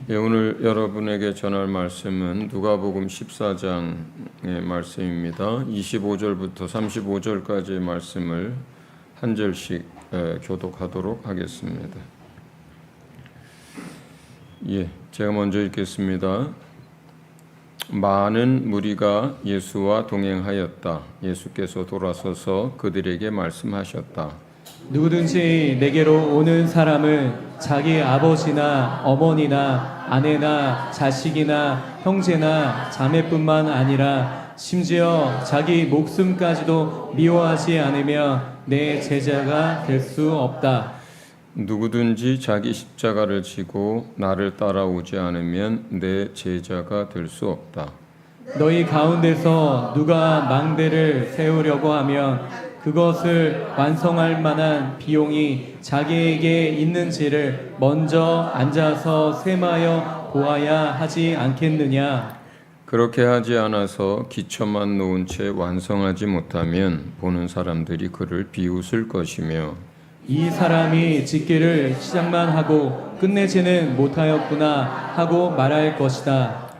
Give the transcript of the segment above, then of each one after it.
오늘 여러분에게 전할 말씀은 누가복음 14장의 말씀입니다. 25절부터 35절까지의 말씀을 한 절씩 교독하도록 하겠습니다. 제가 먼저 읽겠습니다. 많은 무리가 예수와 동행하였다. 예수께서 돌아서서 그들에게 말씀하셨다. 누구든지 내게로 오는 사람은 자기 아버지나 어머니나 아내나 자식이나 형제나 자매뿐만 아니라 심지어 자기 목숨까지도 미워하지 않으면 내 제자가 될 수 없다. 누구든지 자기 십자가를 지고 나를 따라오지 않으면 내 제자가 될 수 없다. 너희 가운데서 누가 망대를 세우려고 하면 그것을 완성할 만한 비용이 자기에게 있는지를 먼저 앉아서 셈하여 보아야 하지 않겠느냐. 그렇게 하지 않아서 기초만 놓은 채 완성하지 못하면 보는 사람들이 그를 비웃을 것이며 이 사람이 짓기를 시작만 하고 끝내지는 못하였구나 하고 말할 것이다.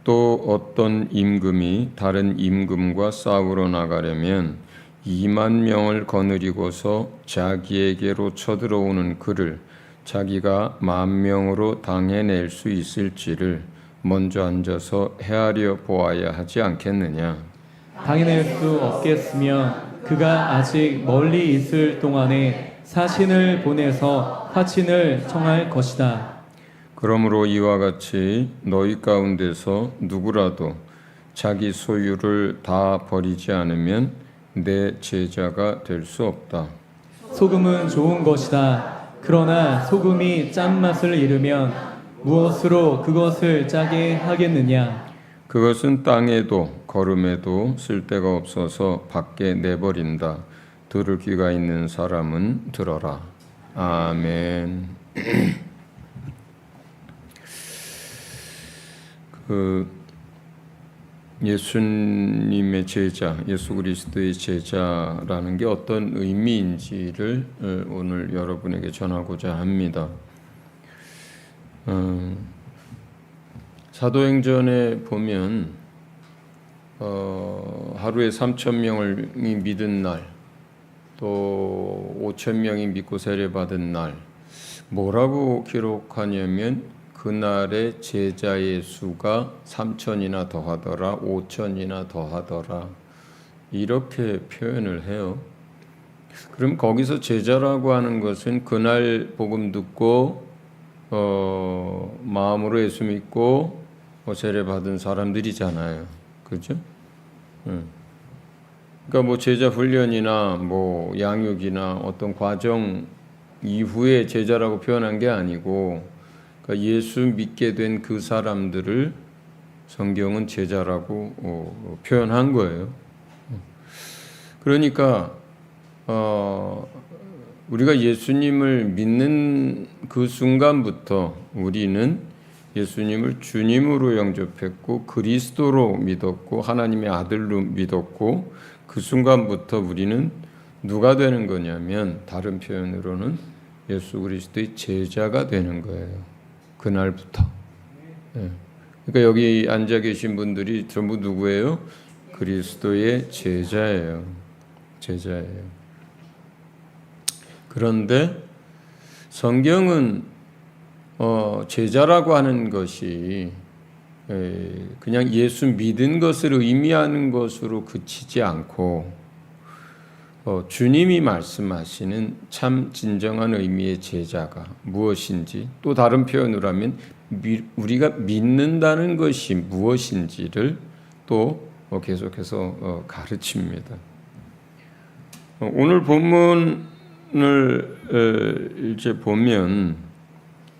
또 어떤 임금이 다른 임금과 싸우러 나가려면 2만 명을 거느리고서 자기에게로 쳐들어오는 그를 자기가 10,000명으로 당해낼 수 있을지를 먼저 앉아서 헤아려 보아야 하지 않겠느냐. 당해낼 수 없겠으면 그가 아직 멀리 있을 동안에 사신을 보내서 화친을 청할 것이다. 그러므로 이와 같이 너희 가운데서 누구라도 자기 소유를 다 버리지 않으면 내 제자가 될 수 없다. 소금은 좋은 것이다. 그러나 소금이 짠맛을 잃으면 무엇으로 그것을 짜게 하겠느냐? 그것은 땅에도 거름에도 쓸데가 없어서 밖에 내버린다. 들을 귀가 있는 사람은 들어라. 아멘. 예수님의 제자, 예수 그리스도의 제자라는 게 어떤 의미인지를 오늘 여러분에게 전하고자 합니다. 사도행전에 보면 하루에 3,000명이 믿은 날, 또 5,000명이 믿고 세례받은 날, 뭐라고 기록하냐면 그날의 제자의 수가 3,000이나 더하더라, 5,000이나 더하더라, 이렇게 표현을 해요. 그럼 거기서 제자라고 하는 것은 그날 복음 듣고 마음으로 예수 믿고 세례 받은 사람들이잖아요, 그렇죠? 그러니까 뭐 제자 훈련이나 뭐 양육이나 어떤 과정 이후에 제자라고 표현한 게 아니고, 그러니까 예수 믿게 된 그 사람들을 성경은 제자라고 표현한 거예요. 그러니까 우리가 예수님을 믿는 그 순간부터 우리는 예수님을 주님으로 영접했고 그리스도로 믿었고 하나님의 아들로 믿었고, 그 순간부터 우리는 누가 되는 거냐면 다른 표현으로는 예수 그리스도의 제자가 되는 거예요. 그날부터. 그러니까 여기 앉아 계신 분들이 전부 누구예요? 그리스도의 제자예요. 제자예요. 그런데 성경은 제자라고 하는 것이 그냥 예수 믿은 것을 의미하는 것으로 그치지 않고 주님이 말씀하시는 참 진정한 의미의 제자가 무엇인지, 또 다른 표현으로 하면 우리가 믿는다는 것이 무엇인지를 또 계속해서 가르칩니다. 오늘 본문을 이제 보면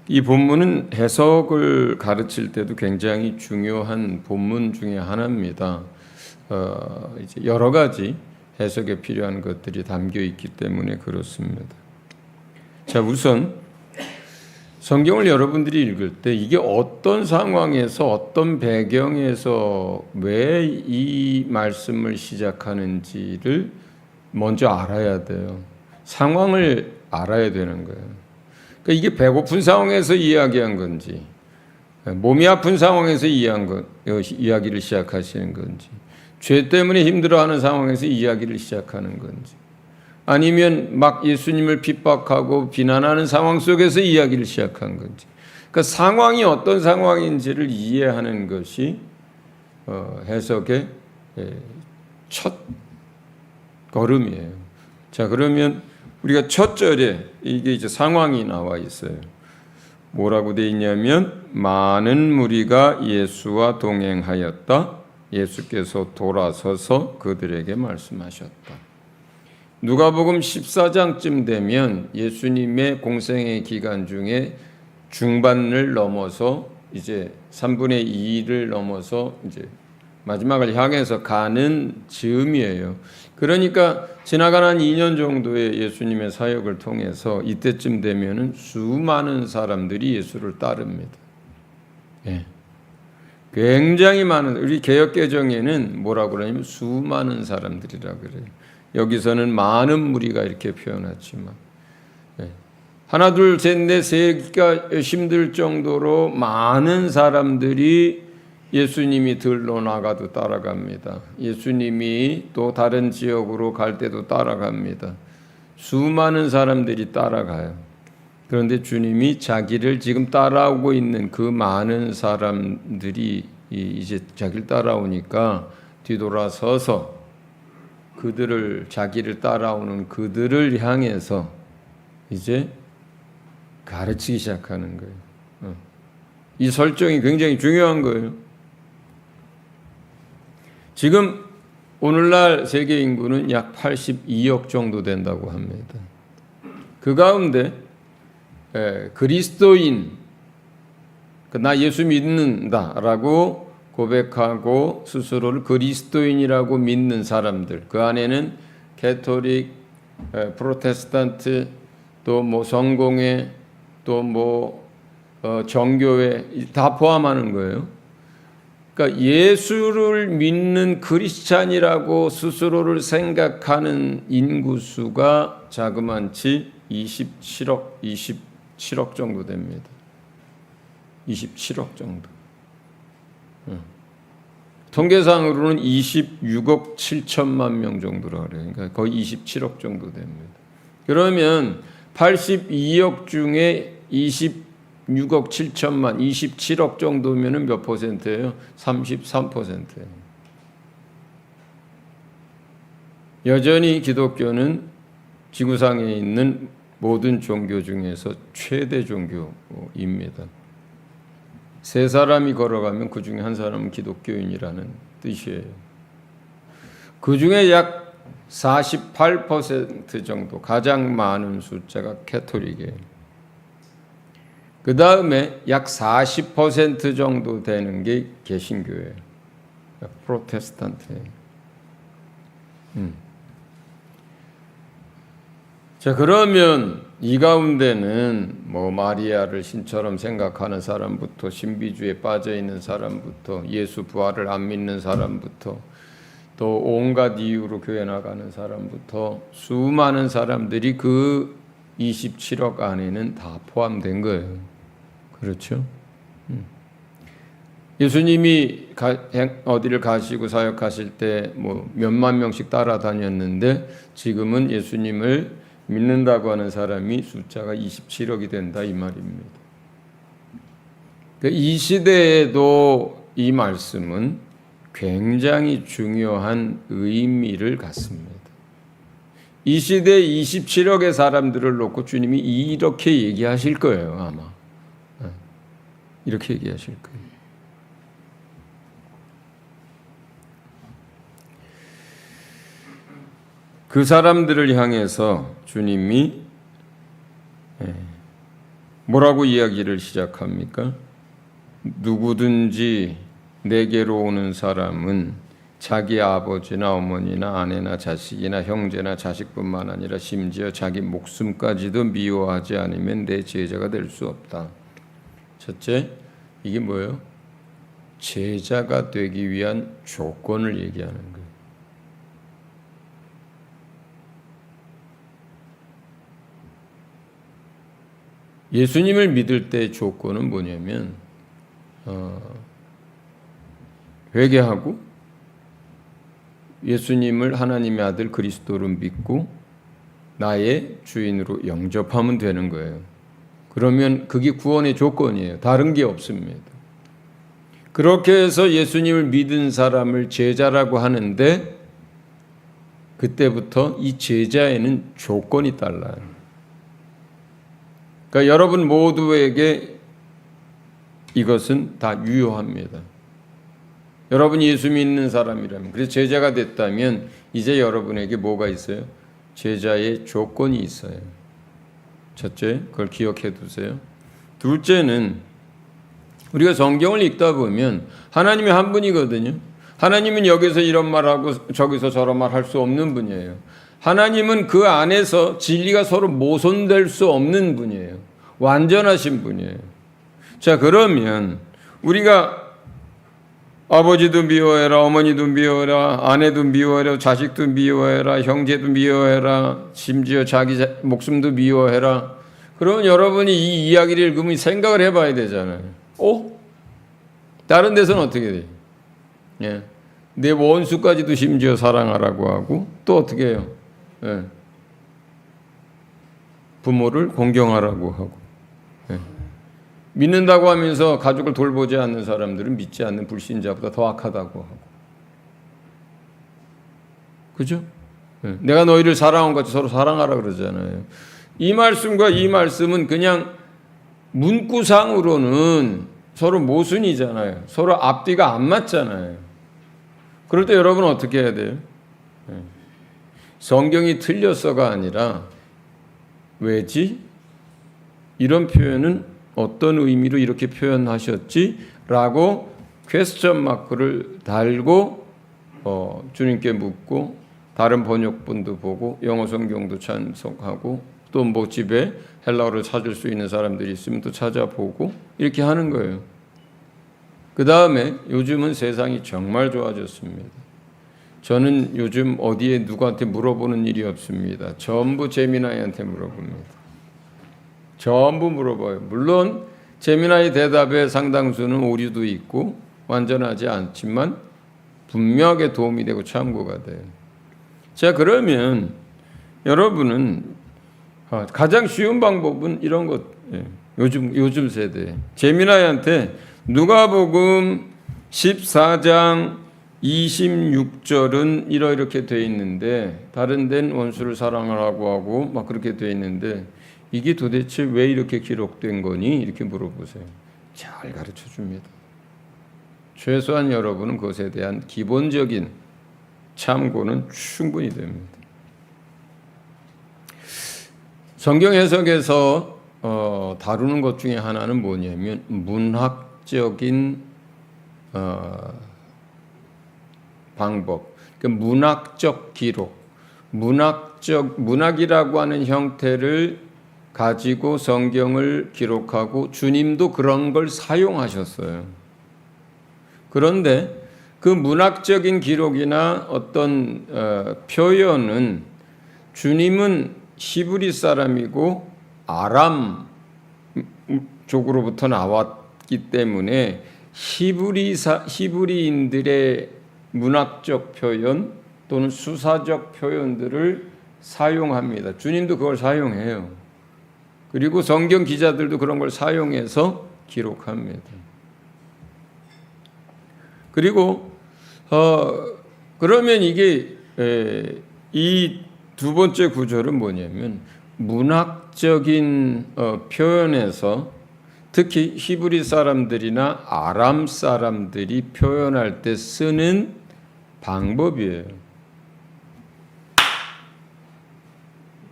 이 본문은 해석을 가르칠 때도 굉장히 중요한 본문 중에 하나입니다. 이제 여러 가지 해석에 필요한 것들이 담겨 있기 때문에 그렇습니다. 자, 우선 성경을 여러분들이 읽을 때 이게 어떤 상황에서 어떤 배경에서 왜 이 말씀을 시작하는지를 먼저 알아야 돼요. 상황을 알아야 되는 거예요. 그러니까 이게 배고픈 상황에서 이야기한 건지, 몸이 아픈 상황에서 이야기를 시작하시는 건지, 죄 때문에 힘들어하는 상황에서 이야기를 시작하는 건지, 아니면 막 예수님을 핍박하고 비난하는 상황 속에서 이야기를 시작한 건지, 그 상황이 어떤 상황인지를 이해하는 것이 해석의 첫 걸음이에요. 자, 그러면 우리가 첫 절에 이게 이제 상황이 나와 있어요. 뭐라고 돼 있냐면 많은 무리가 예수와 동행하였다. 예수께서 돌아서서 그들에게 말씀하셨다. 누가복음 14장쯤 되면 예수님의 공생의 기간 중에 중반을 넘어서 이제 3분의 2를 넘어서 이제 마지막을 향해서 가는 즈음이에요. 그러니까 지나간 한 2년 정도의 예수님의 사역을 통해서 이때쯤 되면은 수많은 사람들이 예수를 따릅니다. 예. 굉장히 많은, 우리 개역개정에는 뭐라고 그러냐면 수많은 사람들이라 그래요. 여기서는 많은 무리가 이렇게 표현했지만, 예. 하나, 둘, 셋, 넷, 세기가 힘들 정도로 많은 사람들이 예수님이 들로 나가도 따라갑니다. 예수님이 또 다른 지역으로 갈 때도 따라갑니다. 수많은 사람들이 따라가요. 그런데 주님이 자기를 지금 따라오고 있는 그 많은 사람들이 이제 자기를 따라오니까 뒤돌아서서 자기를 따라오는 그들을 향해서 이제 가르치기 시작하는 거예요. 이 설정이 굉장히 중요한 거예요. 지금 오늘날 세계 인구는 약 82억 정도 된다고 합니다. 그 가운데 그리스도인, 나 예수 믿는다라고 고백하고 스스로를 그리스도인이라고 믿는 사람들, 그 안에는 캐토릭, 프로테스탄트, 또 뭐 성공회, 또 뭐 정교회 다 포함하는 거예요. 그러니까 예수를 믿는 크리스찬이라고 스스로를 생각하는 인구수가 자그만치 27억 정도 됩니다. 27억 정도. 통계상으로는 26억 7천만 명 정도라 그래요. 그러니까 거의 27억 정도 됩니다. 그러면 82억 중에 26억 7천만, 27억 정도면 몇 퍼센트예요? 33%예요. 여전히 기독교는 지구상에 있는 모든 종교 중에서 최대 종교입니다. 세 사람이 걸어가면 그 중에 한 사람은 기독교인이라는 뜻이에요. 그 중에 약 48% 정도, 가장 많은 숫자가 캐토릭이에요. 그 다음에 약 40% 정도 되는 게 개신교예요. 프로테스탄트예요. 자, 그러면 이 가운데는 뭐 마리아를 신처럼 생각하는 사람부터, 신비주의에 빠져 있는 사람부터, 예수 부활을 안 믿는 사람부터, 또 온갖 이유로 교회 나가는 사람부터 수많은 사람들이 그 27억 안에는 다 포함된 거예요. 그렇죠? 예수님이 어디를 가시고 사역하실 때 뭐 몇만 명씩 따라다녔는데 지금은 예수님을 믿는다고 하는 사람이 숫자가 27억이 된다 이 말입니다. 이 시대에도 이 말씀은 굉장히 중요한 의미를 갖습니다. 이 시대에 27억의 사람들을 놓고 주님이 이렇게 얘기하실 거예요, 아마. 이렇게 얘기하실 거예요. 그 사람들을 향해서 주님이 뭐라고 이야기를 시작합니까? 누구든지 내게로 오는 사람은 자기 아버지나 어머니나 아내나 자식이나 형제나 자식뿐만 아니라 심지어 자기 목숨까지도 미워하지 않으면 내 제자가 될 수 없다. 첫째, 이게 뭐예요? 제자가 되기 위한 조건을 얘기하는 거예요. 예수님을 믿을 때의 조건은 뭐냐면 회개하고 예수님을 하나님의 아들 그리스도로 믿고 나의 주인으로 영접하면 되는 거예요. 그러면 그게 구원의 조건이에요. 다른 게 없습니다. 그렇게 해서 예수님을 믿은 사람을 제자라고 하는데 그때부터 이 제자에는 조건이 달라요. 그러니까 여러분 모두에게 이것은 다 유효합니다. 여러분이 예수 믿는 사람이라면, 그래서 제자가 됐다면 이제 여러분에게 뭐가 있어요? 제자의 조건이 있어요. 첫째, 그걸 기억해 두세요. 둘째는 우리가 성경을 읽다 보면 하나님이 한 분이거든요. 하나님은 여기서 이런 말하고 저기서 저런 말 할 수 없는 분이에요. 하나님은 그 안에서 진리가 서로 모순될 수 없는 분이에요. 완전하신 분이에요. 자, 그러면 우리가 아버지도 미워해라, 어머니도 미워해라, 아내도 미워해라, 자식도 미워해라, 형제도 미워해라, 심지어 자기 목숨도 미워해라. 그러면 여러분이 이 이야기를 읽으면 생각을 해봐야 되잖아요. 다른 데서는 어떻게 돼요? 예. 내 원수까지도 심지어 사랑하라고 하고 또 어떻게 해요? 예. 부모를 공경하라고 하고. 예. 믿는다고 하면서 가족을 돌보지 않는 사람들은 믿지 않는 불신자보다 더 악하다고 하고. 그죠? 예. 내가 너희를 사랑한 것 같이 서로 사랑하라 그러잖아요. 이 말씀과 이 말씀은 그냥 문구상으로는 서로 모순이잖아요. 서로 앞뒤가 안 맞잖아요. 그럴 때 여러분은 어떻게 해야 돼요? 성경이 틀렸어가 아니라 왜지? 이런 표현은 어떤 의미로 이렇게 표현하셨지? 라고 퀘스천 마크를 달고 주님께 묻고 다른 번역본도 보고 영어 성경도 참석하고 또 뭐 집에 헬라어를 찾을 수 있는 사람들이 있으면 또 찾아보고 이렇게 하는 거예요. 그 다음에 요즘은 세상이 정말 좋아졌습니다. 저는 요즘 어디에 누구한테 물어보는 일이 없습니다. 전부 제미나이한테 물어봅니다. 전부 물어봐요. 물론 제미나이 대답의 상당수는 오류도 있고 완전하지 않지만 분명하게 도움이 되고 참고가 돼요. 자, 그러면 여러분은 가장 쉬운 방법은 이런 것, 요즘 세대 제미나이한테 누가복음 14장 26절은 이렇게 돼 있는데 다른 데는 원수를 사랑하라고 하고 막 그렇게 돼 있는데 이게 도대체 왜 이렇게 기록된 거니? 이렇게 물어보세요. 잘 가르쳐 줍니다. 최소한 여러분은 그것에 대한 기본적인 참고는 충분히 됩니다. 성경 해석에서 다루는 것 중에 하나는 뭐냐면 문학적인 방법, 그러니까 문학적 기록, 문학이라고 하는 형태를 가지고 성경을 기록하고 주님도 그런 걸 사용하셨어요. 그런데 그 문학적인 기록이나 어떤 표현은 주님은 히브리 사람이고 아람 쪽으로부터 나왔기 때문에 히브리인들의 문학적 표현 또는 수사적 표현들을 사용합니다. 주님도 그걸 사용해요. 그리고 성경 기자들도 그런 걸 사용해서 기록합니다. 그리고 그러면 이게 이 두 번째 구절은 뭐냐면 문학적인 표현에서 특히 히브리 사람들이나 아람 사람들이 표현할 때 쓰는 방법이에요.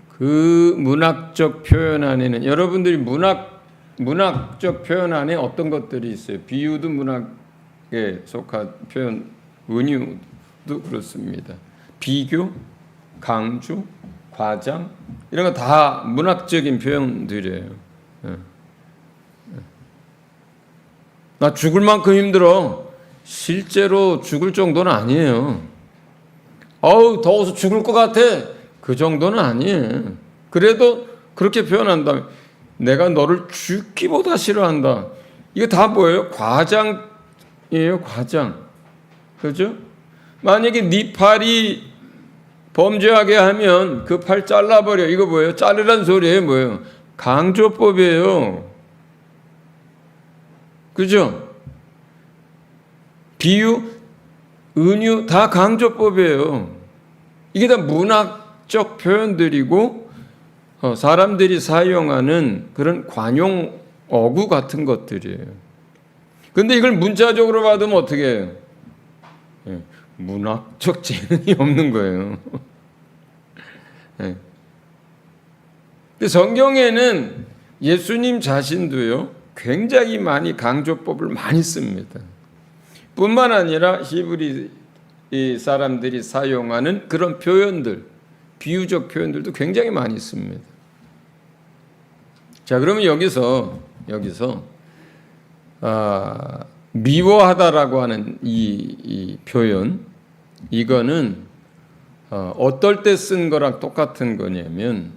그 문학적 표현 안에는 여러분들이 문학적 표현 안에 어떤 것들이 있어요. 비유도 문학에 속한 표현, 은유도 그렇습니다. 비교, 강조, 과장 이런 거 다 문학적인 표현들이에요. 나 죽을 만큼 힘들어. 실제로 죽을 정도는 아니에요. 더워서 죽을 것 같아. 그 정도는 아니에요. 그래도 그렇게 표현한다면 내가 너를 죽기보다 싫어한다. 이거 다 뭐예요? 과장이에요, 과장. 그렇죠? 만약에 네 팔이 범죄하게 하면 그 팔 잘라버려. 이거 뭐예요? 자르란 소리예요, 뭐예요? 강조법이에요. 그죠? 비유, 은유 다 강조법이에요. 이게 다 문학적 표현들이고 사람들이 사용하는 그런 관용 어구 같은 것들이에요. 근데 이걸 문자적으로 받으면 어떻게 해요? 문학적 재능이 없는 거예요. 근데 성경에는 예수님 자신도요, 굉장히 많이 강조법을 많이 씁니다. 뿐만 아니라 히브리 사람들이 사용하는 그런 표현들, 비유적 표현들도 굉장히 많이 씁니다. 자, 그러면 여기서 미워하다라고 하는 이 표현, 이거는 어떨 때 쓴 거랑 똑같은 거냐면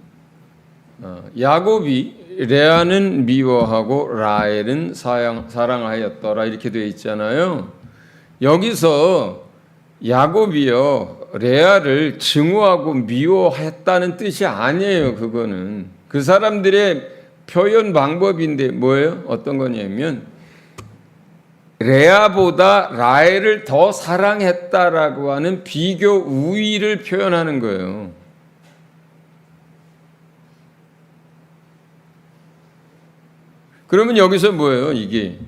야곱이 레아는 미워하고 라헬은 사랑하였더라 이렇게 되어 있잖아요. 여기서 야곱이요 레아를 증오하고 미워했다는 뜻이 아니에요. 그거는 그 사람들의 표현 방법인데 뭐예요? 어떤 거냐면 레아보다 라헬을 더 사랑했다라고 하는 비교 우위를 표현하는 거예요. 그러면 여기서 뭐예요? 이게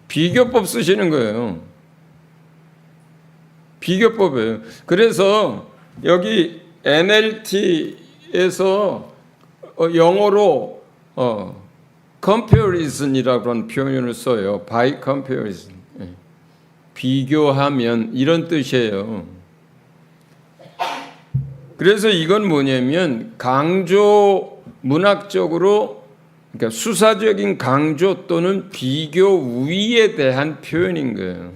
비교법 쓰시는 거예요. 비교법이에요. 그래서 여기 NLT에서 영어로 comparison이라고 하는 표현을 써요. by comparison. 비교하면 이런 뜻이에요. 그래서 이건 뭐냐면 강조 문학적으로 그러니까 수사적인 강조 또는 비교 우위에 대한 표현인 거예요.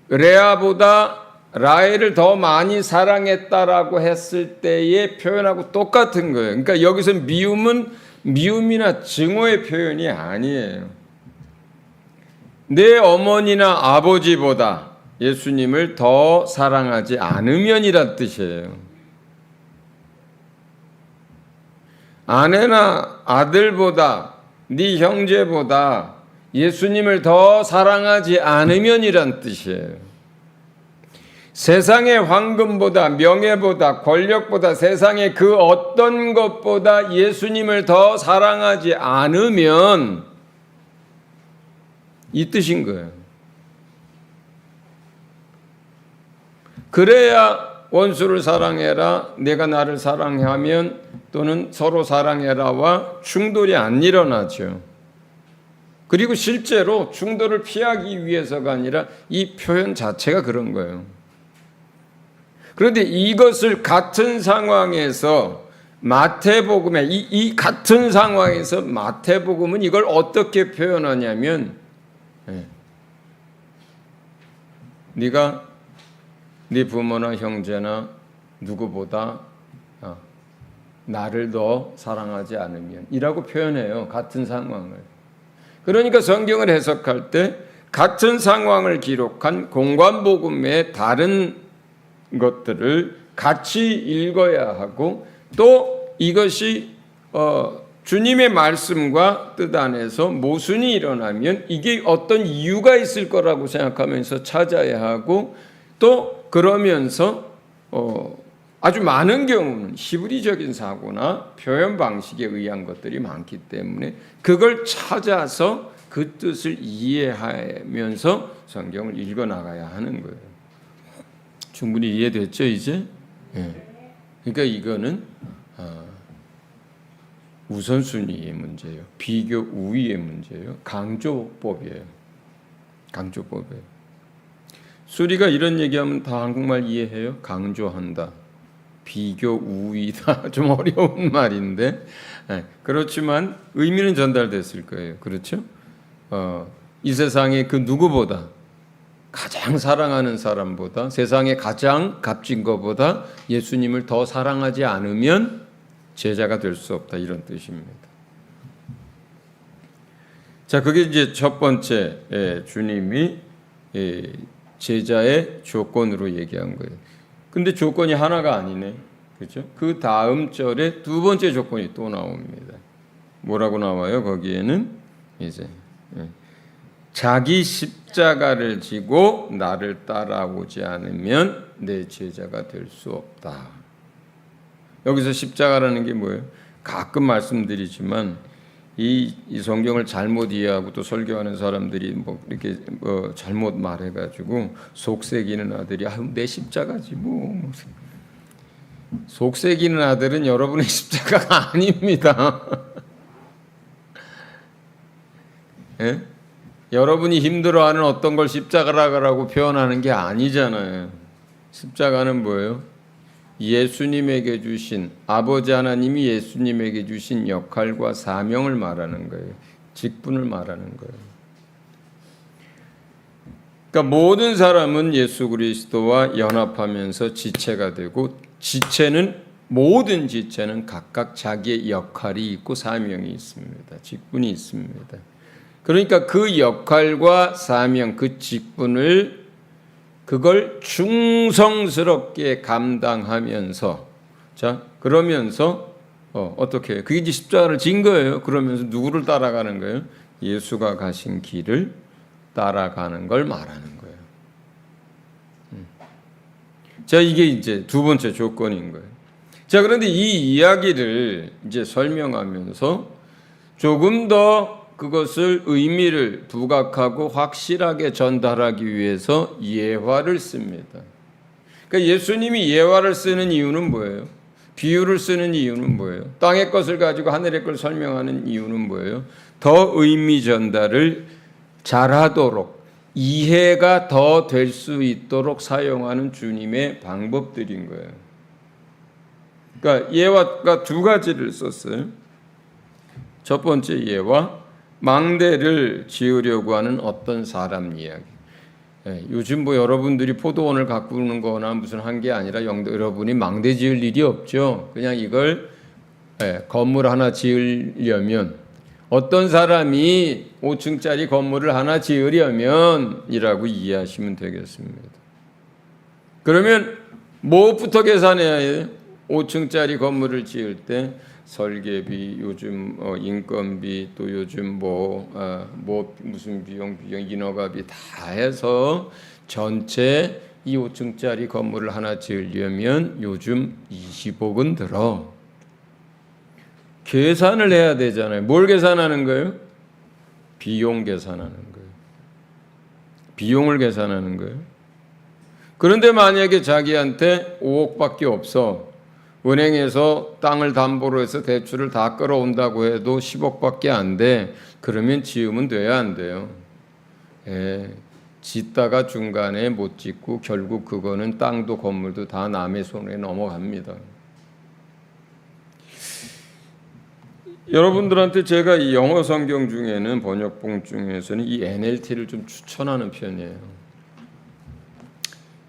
레아보다 라헬을 더 많이 사랑했다라고 했을 때의 표현하고 똑같은 거예요. 그러니까 여기서 미움은 미움이나 증오의 표현이 아니에요. 내 어머니나 아버지보다 예수님을 더 사랑하지 않으면이란 뜻이에요. 아내나 아들보다 네 형제보다 예수님을 더 사랑하지 않으면이란 뜻이에요. 세상의 황금보다 명예보다 권력보다 세상의 그 어떤 것보다 예수님을 더 사랑하지 않으면 이 뜻인 거예요. 그래야 원수를 사랑해라, 내가 나를 사랑하면 또는 서로 사랑해라와 충돌이 안 일어나죠. 그리고 실제로 충돌을 피하기 위해서가 아니라 이 표현 자체가 그런 거예요. 그런데 이것을 같은 상황에서 마태복음에 이 같은 상황에서 마태복음은 이걸 어떻게 표현하냐면 네가 네 부모나 형제나 누구보다 나를 더 사랑하지 않으면 이라고 표현해요. 같은 상황을. 그러니까 성경을 해석할 때 같은 상황을 기록한 공관복음의 다른 것들을 같이 읽어야 하고 또 이것이 주님의 말씀과 뜻 안에서 모순이 일어나면 이게 어떤 이유가 있을 거라고 생각하면서 찾아야 하고 또 그러면서 아주 많은 경우는 히브리적인 사고나 표현 방식에 의한 것들이 많기 때문에 그걸 찾아서 그 뜻을 이해하면서 성경을 읽어나가야 하는 거예요. 충분히 이해됐죠 이제? 그러니까 이거는 우선순위의 문제예요. 비교 우위의 문제예요. 강조법이에요. 강조법이에요. 수리가 이런 얘기하면 다 한국말 이해해요? 강조한다. 비교 우위다. 좀 어려운 말인데 그렇지만 의미는 전달됐을 거예요. 그렇죠? 이 세상에 그 누구보다 가장 사랑하는 사람보다 세상에 가장 값진 것보다 예수님을 더 사랑하지 않으면 제자가 될 수 없다 이런 뜻입니다. 자, 그게 이제 첫 번째 주님이 제자의 조건으로 얘기한 거예요. 근데 조건이 하나가 아니네. 그렇죠? 그 다음 절에 두 번째 조건이 또 나옵니다. 뭐라고 나와요? 거기에는 이제 자기 십자가를 지고 나를 따라오지 않으면 내 제자가 될 수 없다. 여기서 십자가라는 게 뭐예요? 가끔 말씀드리지만 이 성경을 잘못 이해하고 또 설교하는 사람들이 뭐 이렇게 잘못 말해가지고 속새기는 아들이 내 십자가지 뭐. 속새기는 아들은 여러분의 십자가가 아닙니다. 예? 여러분이 힘들어하는 어떤 걸 십자가라고 표현하는 게 아니잖아요. 십자가는 뭐예요? 예수님에게 주신, 아버지 하나님이 예수님에게 주신 역할과 사명을 말하는 거예요. 직분을 말하는 거예요. 그러니까 모든 사람은 예수 그리스도와 연합하면서 지체가 되고, 모든 지체는 각각 자기의 역할이 있고 사명이 있습니다. 직분이 있습니다. 그러니까 그 역할과 사명, 그 직분을 그걸 충성스럽게 감당하면서, 자, 그러면서 어떻게 해요? 그게 이제 십자가를 진 거예요. 그러면서 누구를 따라가는 거예요? 예수가 가신 길을 따라가는 걸 말하는 거예요. 자, 이게 이제 두 번째 조건인 거예요. 자, 그런데 이 이야기를 이제 설명하면서 조금 더 그것을 의미를 부각하고 확실하게 전달하기 위해서 예화를 씁니다. 그러니까 예수님이 예화를 쓰는 이유는 뭐예요? 비유를 쓰는 이유는 뭐예요? 땅의 것을 가지고 하늘의 걸 설명하는 이유는 뭐예요? 더 의미 전달을 잘하도록, 이해가 더 될 수 있도록 사용하는 주님의 방법들인 거예요. 그러니까 예화가 두 가지를 썼어요. 첫 번째 예화, 망대를 지으려고 하는 어떤 사람 이야기. 요즘 뭐 여러분들이 포도원을 가꾸는 거나 무슨 한 게 아니라 여러분이 망대 지을 일이 없죠. 그냥 이걸 건물 하나 지으려면, 어떤 사람이 5층짜리 건물을 하나 지으려면 이라고 이해하시면 되겠습니다. 그러면 무엇부터 계산해야 해요? 5층짜리 건물을 지을 때 설계비, 요즘 인건비, 또 요즘 무슨 비용, 인허가비 다 해서 전체 이 5층짜리 건물을 하나 지으려면 요즘 20억은 들어. 계산을 해야 되잖아요. 뭘 계산하는 거예요? 비용 계산하는 거예요. 비용을 계산하는 거예요. 그런데 만약에 자기한테 5억밖에 없어. 은행에서 땅을 담보로 해서 대출을 다 끌어온다고 해도 10억밖에 안 돼. 그러면 지으면 돼야 안 돼요? 짓다가 중간에 못 짓고 결국 그거는 땅도 건물도 다 남의 손에 넘어갑니다. 여러분들한테 제가 이 영어 성경 중에는, 번역본 중에서는 이 NLT를 좀 추천하는 편이에요.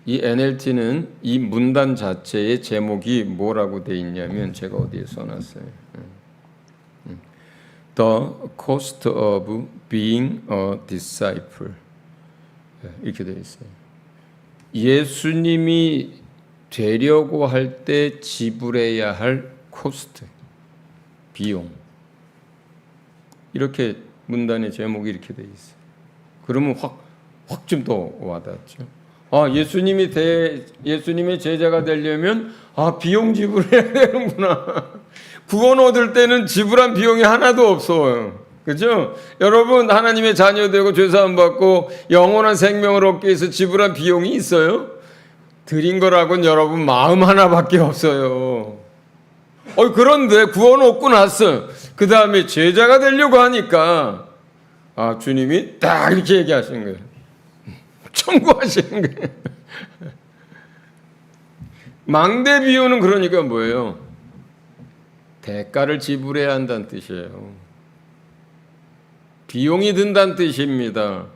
이 NLT는 이 문단 자체의 제목이 뭐라고 돼 있냐면, 제가 어디에 써놨어요. The cost of being a disciple. 이렇게 돼 있어요. 예수님이 되려고 할 때 지불해야 할 코스트, 비용. 이렇게 문단의 제목이 이렇게 돼 있어요. 그러면 확 좀 더 와닿죠. 예수님의 제자가 되려면 비용 지불해야 되는구나. 구원 얻을 때는 지불한 비용이 하나도 없어요. 그죠? 여러분, 하나님의 자녀 되고 죄사함 받고 영원한 생명을 얻기 위해서 지불한 비용이 있어요? 드린 거라고는 여러분 마음 하나밖에 없어요. 그런데 구원 얻고 났어. 그 다음에 제자가 되려고 하니까 주님이 딱 이렇게 얘기하시는 거예요. 청구하시는 거예요. 망대 비유는 그러니까 뭐예요? 대가를 지불해야 한다는 뜻이에요. 비용이 든다는 뜻입니다.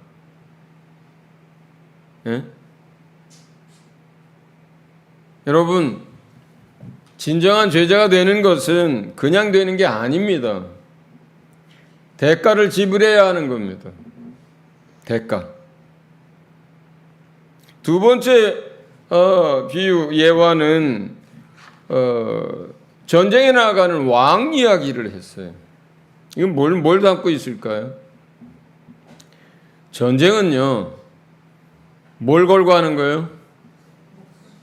여러분, 진정한 제자가 되는 것은 그냥 되는 게 아닙니다. 대가를 지불해야 하는 겁니다. 대가. 두 번째 비유 예화는 전쟁에 나가는 왕 이야기를 했어요. 이건 뭘 담고 있을까요? 전쟁은요, 뭘 걸고 하는 거예요?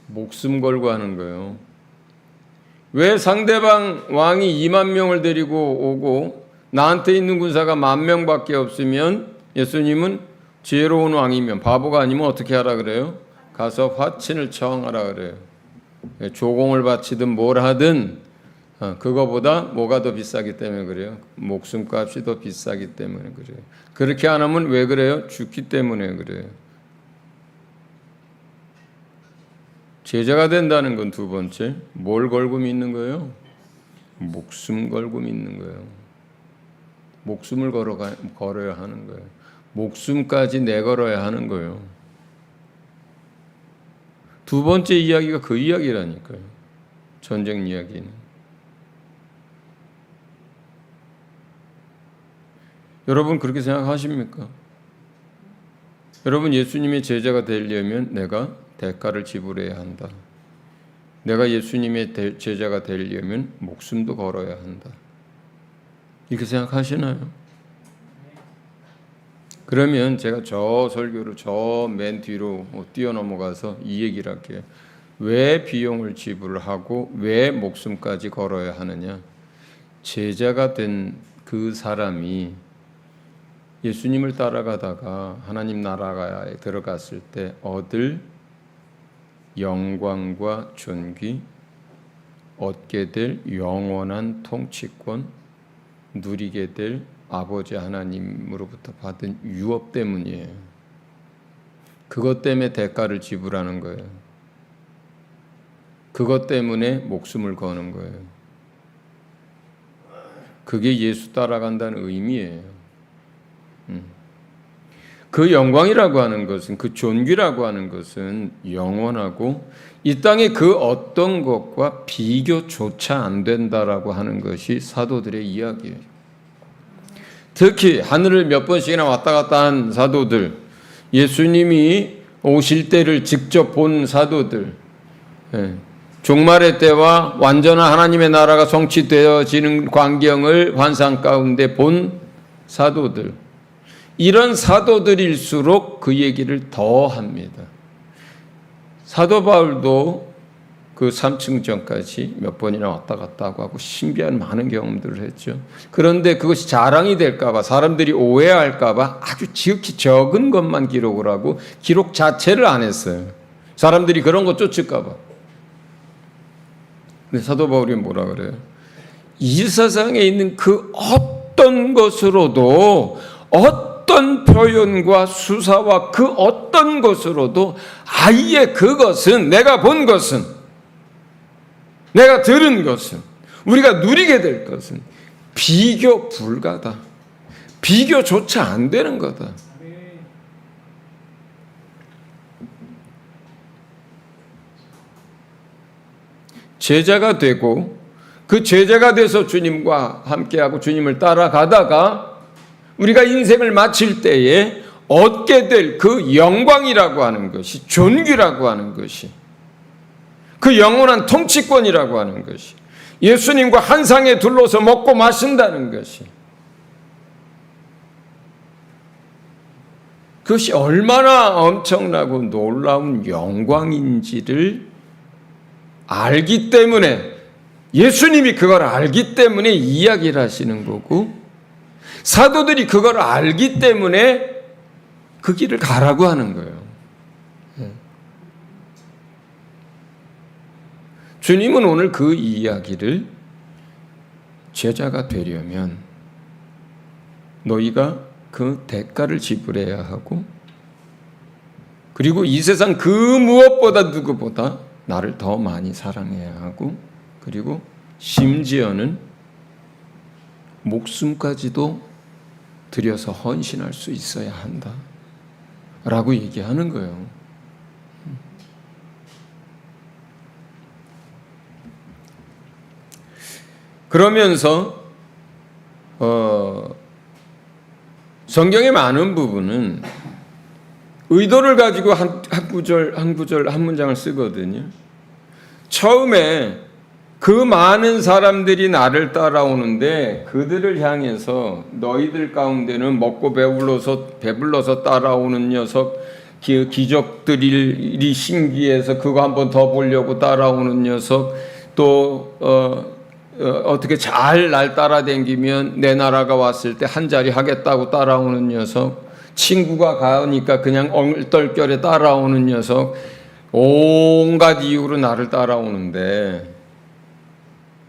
목숨 걸고 하는 거예요. 왜 상대방 왕이 2만 명을 데리고 오고 나한테 있는 군사가 10,000명밖에 없으면 예수님은 지혜로운 왕이면, 바보가 아니면 어떻게 하라 그래요? 가서 화친을 청하라 그래요. 조공을 바치든 뭘 하든 그거보다 뭐가 더 비싸기 때문에 그래요? 목숨값이 더 비싸기 때문에 그래요. 그렇게 안 하면 왜 그래요? 죽기 때문에 그래요. 제자가 된다는 건 두 번째, 뭘 걸고 믿는 거예요? 목숨 걸고 믿는 거예요. 목숨을 걸어야 하는 거예요. 목숨까지 내걸어야 하는 거예요. 두 번째 이야기가 그 이야기라니까요. 전쟁 이야기는. 여러분 그렇게 생각하십니까? 여러분 예수님의 제자가 되려면 내가 대가를 지불해야 한다. 내가 예수님의 제자가 되려면 목숨도 걸어야 한다. 이렇게 생각하시나요? 그러면 제가 저 설교를 저 맨 뒤로 뛰어넘어가서 이 얘기를 할게요. 왜 비용을 지불하고 왜 목숨까지 걸어야 하느냐? 제자가 된 그 사람이 예수님을 따라가다가 하나님 나라에 들어갔을 때 얻을 영광과 존귀, 얻게 될 영원한 통치권, 누리게 될 아버지 하나님으로부터 받은 유업 때문이에요. 그것 때문에 대가를 지불하는 거예요. 그것 때문에 목숨을 거는 거예요. 그게 예수 따라간다는 의미예요. 그 영광이라고 하는 것은, 그 존귀라고 하는 것은 영원하고 이 땅의 그 어떤 것과 비교조차 안 된다라고 하는 것이 사도들의 이야기예요. 특히 하늘을 몇 번씩이나 왔다 갔다 한 사도들, 예수님이 오실 때를 직접 본 사도들, 종말의 때와 완전한 하나님의 나라가 성취되어지는 광경을 환상 가운데 본 사도들, 이런 사도들일수록 그 얘기를 더 합니다. 사도 바울도 그 3층 전까지 몇 번이나 왔다 갔다 하고 신비한 많은 경험들을 했죠. 그런데 그것이 자랑이 될까봐, 사람들이 오해할까봐 아주 지극히 적은 것만 기록을 하고 기록 자체를 안 했어요. 사람들이 그런 거 쫓을까봐. 근데 사도 바울이 뭐라 그래요? 이 세상에 있는 그 어떤 것으로도, 어떤 표현과 수사와 그 어떤 것으로도 아예 그것은, 내가 본 것은, 내가 들은 것은, 우리가 누리게 될 것은 비교 불가다. 비교조차 안 되는 거다. 제자가 되고 그 제자가 돼서 주님과 함께하고 주님을 따라가다가 우리가 인생을 마칠 때에 얻게 될 그 영광이라고 하는 것이, 존귀라고 하는 것이, 그 영원한 통치권이라고 하는 것이, 예수님과 한 상에 둘러서 먹고 마신다는 것이, 그것이 얼마나 엄청나고 놀라운 영광인지를 알기 때문에, 예수님이 그걸 알기 때문에 이야기를 하시는 거고, 사도들이 그걸 알기 때문에 그 길을 가라고 하는 거예요. 주님은 오늘 그 이야기를, 제자가 되려면 너희가 그 대가를 지불해야 하고, 그리고 이 세상 그 무엇보다 누구보다 나를 더 많이 사랑해야 하고, 그리고 심지어는 목숨까지도 들여서 헌신할 수 있어야 한다 라고 얘기하는 거예요. 그러면서 성경의 많은 부분은 의도를 가지고 한 구절, 한 문장을 쓰거든요. 처음에 그 많은 사람들이 나를 따라오는데 그들을 향해서 너희들 가운데는 먹고 배불러서 따라오는 녀석, 기적들이 신기해서 그거 한번 더 보려고 따라오는 녀석, 또 어떻게 잘 날 따라다니면 내 나라가 왔을 때 한 자리 하겠다고 따라오는 녀석, 친구가 가니까 그냥 얼떨결에 따라오는 녀석, 온갖 이유로 나를 따라오는데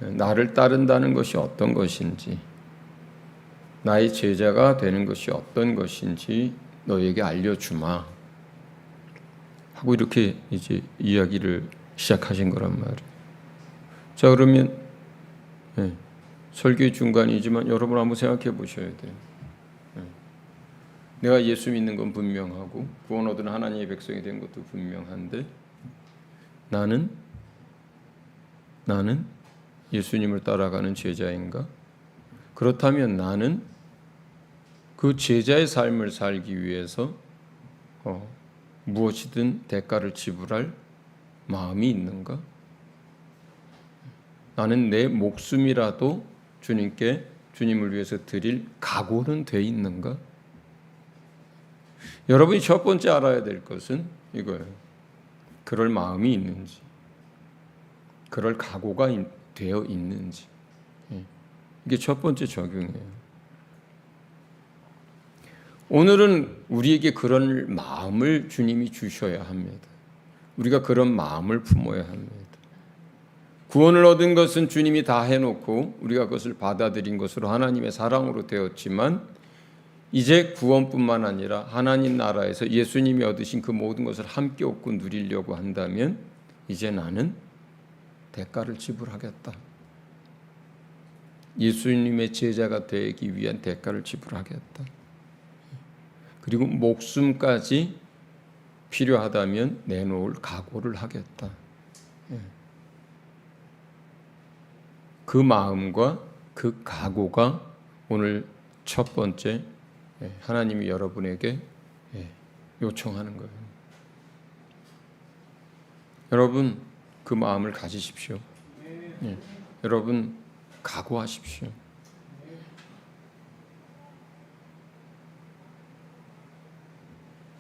나를 따른다는 것이 어떤 것인지, 나의 제자가 되는 것이 어떤 것인지 너에게 알려주마 하고 이렇게 이제 이야기를 시작하신 거란 말이에요. 자, 그러면 설교의 중간이지만 여러분 한번 생각해 보셔야 돼요. 내가 예수 믿는 건 분명하고 구원 얻은 하나님의 백성이 된 것도 분명한데 나는 예수님을 따라가는 제자인가? 그렇다면 나는 그 제자의 삶을 살기 위해서 무엇이든 대가를 지불할 마음이 있는가? 나는 내 목숨이라도 주님을 위해서 드릴 각오는 돼 있는가? 여러분이 첫 번째 알아야 될 것은 이거예요. 그럴 마음이 있는지, 그럴 각오가 되어 있는지. 이게 첫 번째 적용이에요. 오늘은 우리에게 그런 마음을 주님이 주셔야 합니다. 우리가 그런 마음을 품어야 합니다. 구원을 얻은 것은 주님이 다 해놓고 우리가 그것을 받아들인 것으로 하나님의 사랑으로 되었지만 이제 구원뿐만 아니라 하나님 나라에서 예수님이 얻으신 그 모든 것을 함께 얻고 누리려고 한다면 이제 나는 대가를 지불하겠다. 예수님의 제자가 되기 위한 대가를 지불하겠다. 그리고 목숨까지 필요하다면 내놓을 각오를 하겠다. 그 마음과 그 각오가 오늘 첫 번째 하나님이 여러분에게 요청하는 거예요. 여러분 그 마음을 가지십시오. 여러분 각오하십시오.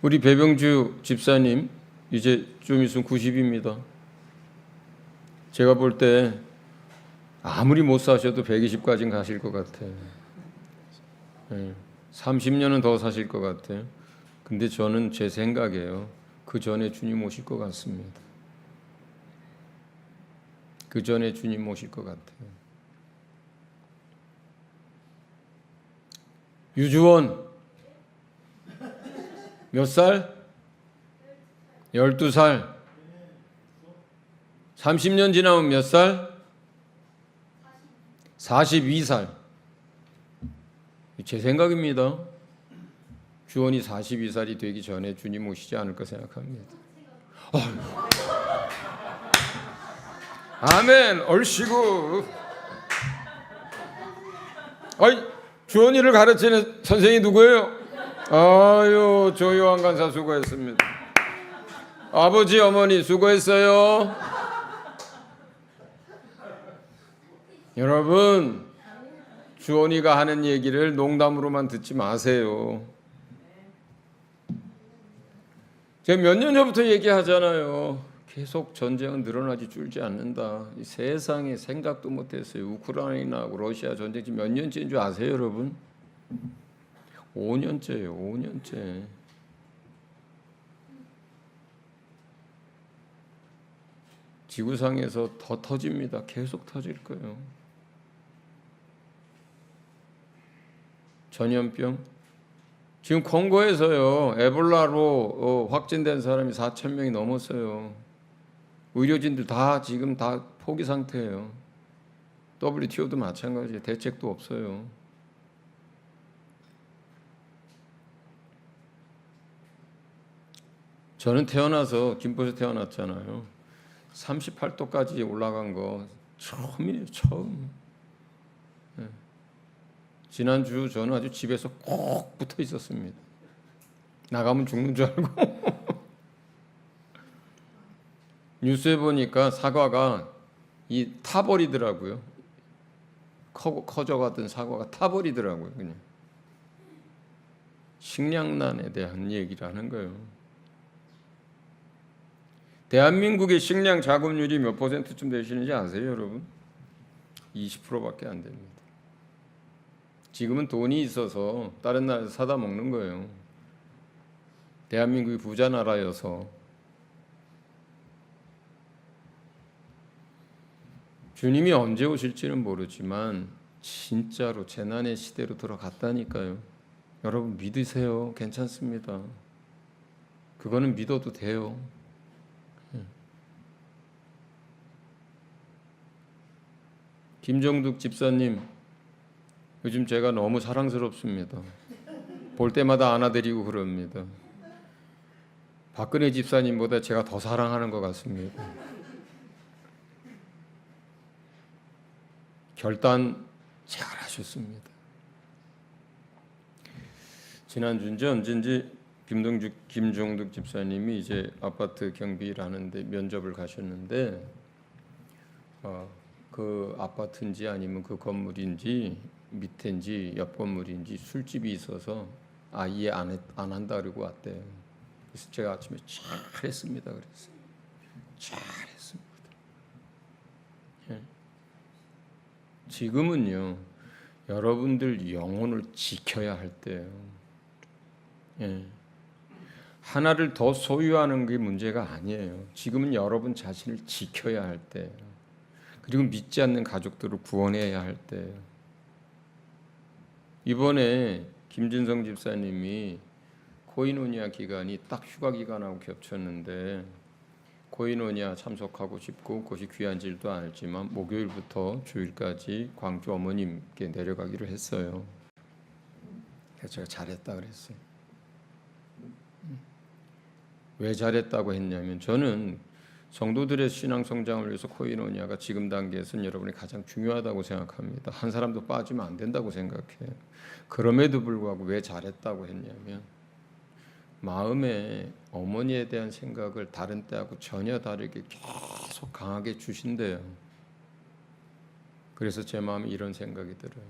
우리 배병주 집사님 이제 좀 있으면 90입니다. 제가 볼 때 아무리 못 사셔도 120까지는 가실 것 같아요. 30년은 더 사실 것 같아요. 근데 저는 제 생각이에요. 그 전에 주님 오실 것 같습니다. 그 전에 주님 오실 것 같아요. 유주원 몇 살? 12살. 30년 지나면 몇 살? 42살. 제 생각입니다. 주원이 42살이 되기 전에 주님 오시지 않을까 생각합니다. 아멘. 얼씨구. 주원이를 가르치는 선생이 누구예요? 아유, 조요한 간사 수고했습니다. 아버지, 어머니 수고했어요. 여러분, 주원이가 하는 얘기를 농담으로만 듣지 마세요. 제가 몇 년 전부터 얘기하잖아요. 계속 전쟁은 늘어나지 줄지 않는다. 이 세상에 생각도 못했어요. 우크라이나하고 러시아 전쟁 지금 몇 년째인 줄 아세요, 여러분? 5년째예요. 5년째. 지구상에서 더 터집니다. 계속 터질 거예요. 전염병. 지금 콩고에서요, 에볼라로 확진된 사람이 4,000명이 넘었어요. 의료진들 다 지금 다 포기 상태예요. WTO도 마찬가지예요. 대책도 없어요. 저는 태어나서 김포에서 태어났잖아요. 38도까지 올라간 거 처음이에요. 처음. 지난주 저는 아주 집에서 꼭 붙어 있었습니다. 나가면 죽는 줄 알고. 뉴스에 보니까 사과가 타버리더라고요. 커져가던 사과가 타버리더라고요. 그냥 식량난에 대한 얘기를 하는 거예요. 대한민국의 식량 자급률이 몇 퍼센트쯤 되시는지 아세요, 여러분? 20%밖에 안 됩니다. 지금은 돈이 있어서 다른 나라에서 사다 먹는 거예요. 대한민국이 부자 나라여서. 주님이 언제 오실지는 모르지만 진짜로 재난의 시대로 들어갔다니까요. 여러분 믿으세요. 괜찮습니다. 그거는 믿어도 돼요. 김정득 집사님, 요즘 제가 너무 사랑스럽습니다. 볼 때마다 안아드리고 그럽니다. 박근혜 집사님보다 제가 더 사랑하는 것 같습니다. 결단 잘하셨습니다. 지난주인지 언젠지 김종득 집사님이 이제 아파트 경비를 하는데 면접을 가셨는데 그 아파트인지 아니면 그 건물인지 밑인지 옆 건물인지 술집이 있어서 이해 안 한다 그러고 왔대요. 그래서 제가 아침에 잘했습니다 그랬어요. 잘했습니다. 예. 지금은요 여러분들 영혼을 지켜야 할 때예요. 예. 하나를 더 소유하는 게 문제가 아니에요. 지금은 여러분 자신을 지켜야 할 때예요. 그리고 믿지 않는 가족들을 구원해야 할 때예요. 이번에 김진성 집사님이 코이노니아 기간이 딱 휴가 기간하고 겹쳤는데 코이노니아 참석하고 싶고 그것이 귀한 줄도 알지만 목요일부터 주일까지 광주 어머님께 내려가기로 했어요. 그래서 제가 잘했다 그랬어요. 왜 잘했다고 했냐면 저는 성도들의 신앙 성장을 위해서 코이노니아가 지금 단계에서는 여러분이 가장 중요하다고 생각합니다. 한 사람도 빠지면 안 된다고 생각해요. 그럼에도 불구하고 왜 잘했다고 했냐면 마음에 어머니에 대한 생각을 다른 때하고 전혀 다르게 계속 강하게 주신대요. 그래서 제 마음에 이런 생각이 들어요.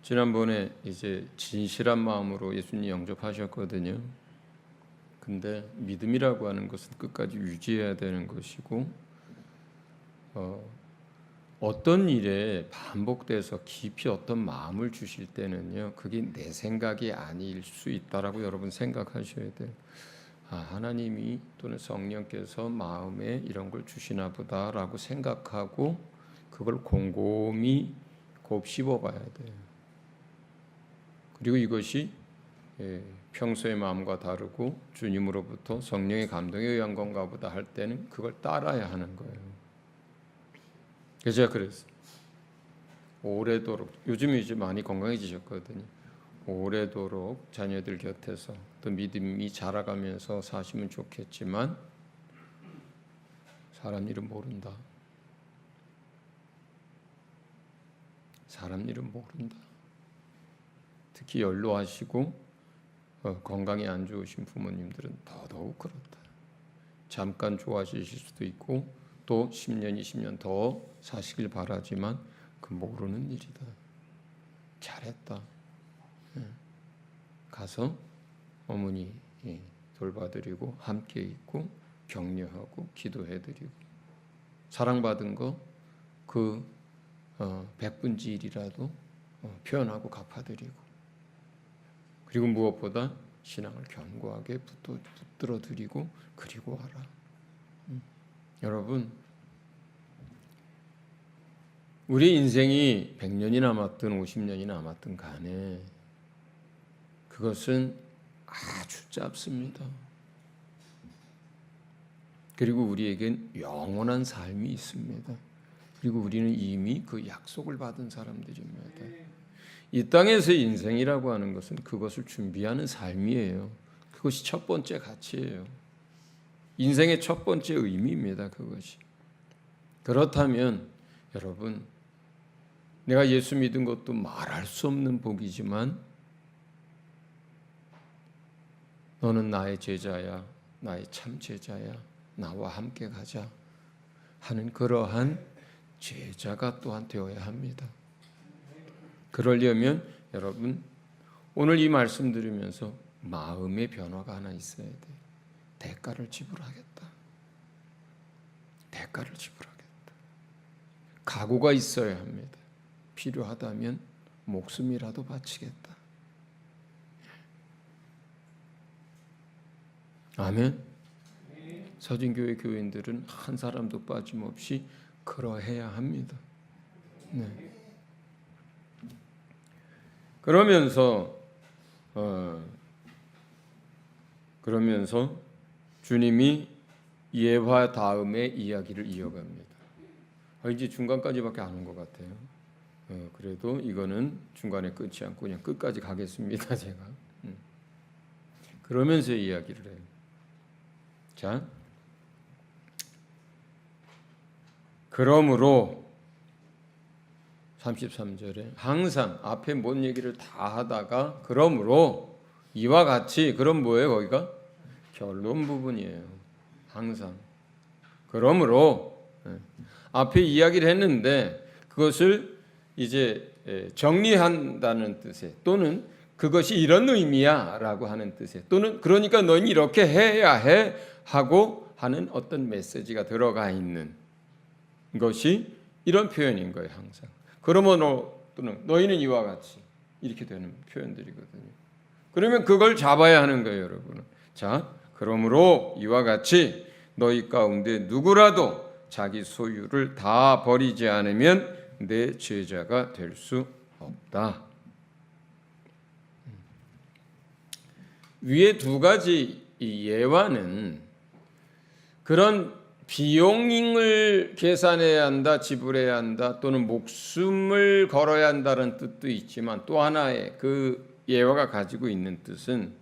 지난번에 이제 진실한 마음으로 예수님 영접하셨거든요. 근데 믿음이라고 하는 것은 끝까지 유지해야 되는 것이고 어떤 일에 반복돼서 깊이 어떤 마음을 주실 때는요 그게 내 생각이 아닐 수 있다라고 여러분 생각하셔야 돼요. 하나님이 또는 성령께서 마음에 이런 걸 주시나 보다라고 생각하고 그걸 곰곰이 곱씹어 봐야 돼요. 그리고 이것이 평소의 마음과 다르고 주님으로부터 성령의 감동에 의한 건가 보다 할 때는 그걸 따라야 하는 거예요. 그래서 제가 그랬어요. 오래도록 요즘 이제 많이 건강해지셨거든요. 오래도록 자녀들 곁에서 또 믿음이 자라가면서 사시면 좋겠지만 사람 일은 모른다. 사람 일은 모른다. 특히 연로하시고 건강이 안 좋으신 부모님들은 더더욱 그렇다. 잠깐 좋아지실 수도 있고 또 10년, 20년 더 사시길 바라지만 그 모르는 일이다. 잘했다. 가서 어머니 돌봐드리고 함께 있고 격려하고 기도해드리고 사랑받은 거 그 100분지 1이라도 표현하고 갚아드리고 그리고 무엇보다 신앙을 견고하게 붙들어 드리고 그리고 와라. 여러분 우리 인생이 100년이 남았든 50년이 남았든 간에 그것은 아주 짧습니다. 그리고 우리에겐 영원한 삶이 있습니다. 그리고 우리는 이미 그 약속을 받은 사람들입니다. 이 땅에서의 인생이라고 하는 것은 그것을 준비하는 삶이에요. 그것이 첫 번째 가치예요. 인생의 첫 번째 의미입니다. 그것이. 그렇다면 여러분 내가 예수 믿은 것도 말할 수 없는 복이지만 너는 나의 제자야, 나의 참 제자야, 나와 함께 가자 하는 그러한 제자가 또한 되어야 합니다. 그러려면 여러분 오늘 이 말씀 들으면서 마음의 변화가 하나 있어야 돼. 대가를 지불하겠다. 대가를 지불하겠다. 각오가 있어야 합니다. 필요하다면 목숨이라도 바치겠다. 아멘. 서진교회 교인들은 한 사람도 빠짐없이 그러해야 합니다. 네. 그러면서 주님이 예화 다음에 이야기를 이어갑니다. 이제 중간까지밖에 안 온 것 같아요. 그래도 이거는 중간에 끝이 않고 그냥 끝까지 가겠습니다. 제가. 그러면서 이야기를 해요. 자, 그러므로 33절에 항상 앞에 뭔 얘기를 다 하다가 그러므로 이와 같이 그럼 뭐예요? 거기가 결론 부분이에요. 항상 그러므로 앞에 이야기를 했는데 그것을 이제 정리한다는 뜻에 또는 그것이 이런 의미야 라고 하는 뜻에 또는 그러니까 너는 이렇게 해야 해 하고 하는 어떤 메시지가 들어가 있는 것이 이런 표현인 거예요. 항상 그러므로 또는 너희는 이와 같이 이렇게 되는 표현들이거든요. 그러면 그걸 잡아야 하는 거예요. 여러분은. 자, 그러므로 이와 같이 너희 가운데 누구라도 자기 소유를 다 버리지 않으면 내 제자가 될 수 없다. 위에 두 가지 이 예화는 그런 비용을 계산해야 한다, 지불해야 한다, 또는 목숨을 걸어야 한다는 뜻도 있지만 또 하나의 그 예화가 가지고 있는 뜻은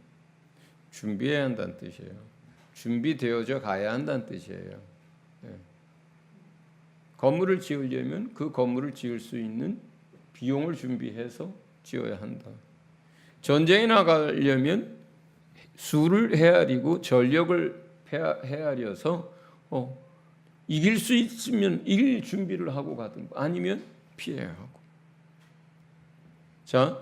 준비해야 한다는 뜻이에요. 준비되어져 가야 한다는 뜻이에요. 건물을 지으려면 그 건물을 지을 수 있는 비용을 준비해서 지어야 한다. 전쟁에 나가려면 수를 헤아리고 전력을 헤아려서 이길 수 있으면 이길 준비를 하고 가든 아니면 피해야 하고. 자,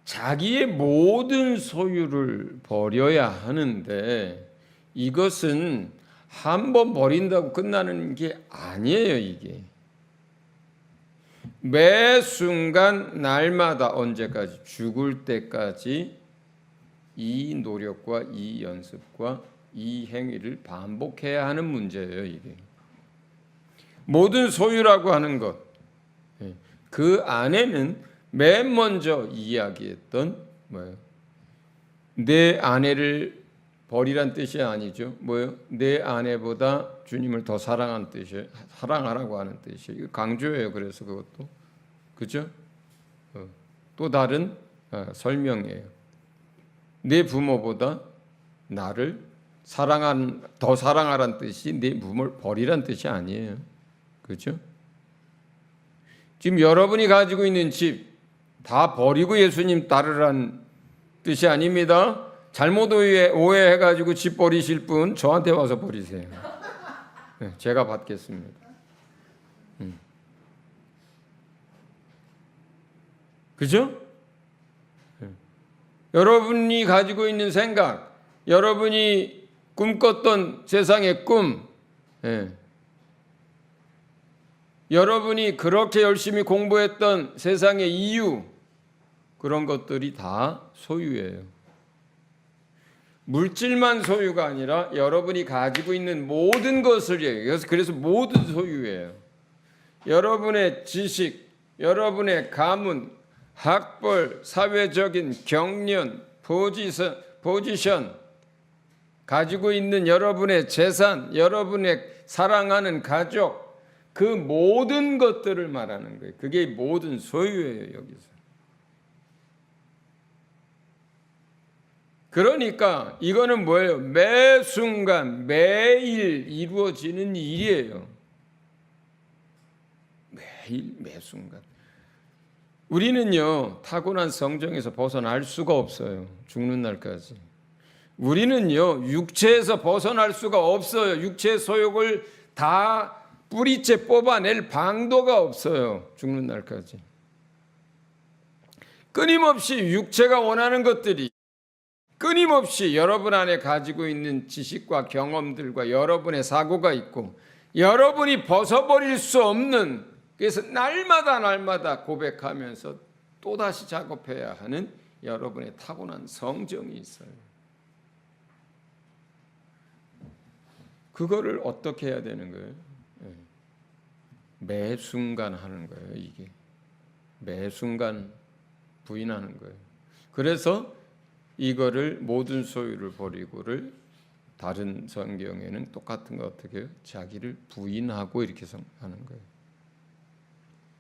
자기의 모든 소유를 버려야 하는데 이것은 한번 버린다고 끝나는 게 아니에요. 이게 매 순간 날마다 언제까지 죽을 때까지 이 노력과 이 연습과 이 행위를 반복해야 하는 문제예요. 이게 모든 소유라고 하는 것, 그 안에는 맨 먼저 이야기했던 뭐예요? 내 아내를 버리란 뜻이 아니죠. 뭐예요? 내 아내보다 주님을 더 사랑하는 뜻이에요. 사랑하라고 하는 뜻이에요. 이거 강조예요. 그래서 그것도 그죠? 또 다른 설명이에요. 내 부모보다 나를 더 사랑하라는 뜻이 내 부모를 버리란 뜻이 아니에요. 그죠? 지금 여러분이 가지고 있는 집 다 버리고 예수님 따르란 뜻이 아닙니다. 잘못 오해해가지고 집 버리실 분 저한테 와서 버리세요. 제가 받겠습니다. 그죠? 여러분이 가지고 있는 생각, 여러분이 꿈꿨던 세상의 꿈, 여러분이 그렇게 열심히 공부했던 세상의 이유, 그런 것들이 다 소유예요. 물질만 소유가 아니라 여러분이 가지고 있는 모든 것을요. 그래서 모든 소유예요. 여러분의 지식, 여러분의 가문, 학벌, 사회적인 경륜, 포지션, 가지고 있는 여러분의 재산, 여러분의 사랑하는 가족, 그 모든 것들을 말하는 거예요. 그게 모든 소유예요. 여기서. 그러니까 이거는 뭐예요? 매 순간 매일 이루어지는 일이에요. 매일 매 순간. 우리는요 타고난 성정에서 벗어날 수가 없어요. 죽는 날까지. 우리는요 육체에서 벗어날 수가 없어요. 육체의 소욕을 다 뿌리째 뽑아낼 방도가 없어요. 죽는 날까지. 끊임없이 육체가 원하는 것들이 끊임없이 여러분 안에 가지고 있는 지식과 경험들과 여러분의 사고가 있고 여러분이 벗어버릴 수 없는, 그래서 날마다 고백하면서 또다시 작업해야 하는 여러분의 타고난 성정이 있어요. 그거를 어떻게 해야 되는 거예요? 매 순간 하는 거예요. 이게 매 순간 부인하는 거예요. 그래서 이거를 모든 소유를 버리고를 다른 성경에는 똑같은 거 어떻게 해요? 자기를 부인하고 이렇게 하는 거예요.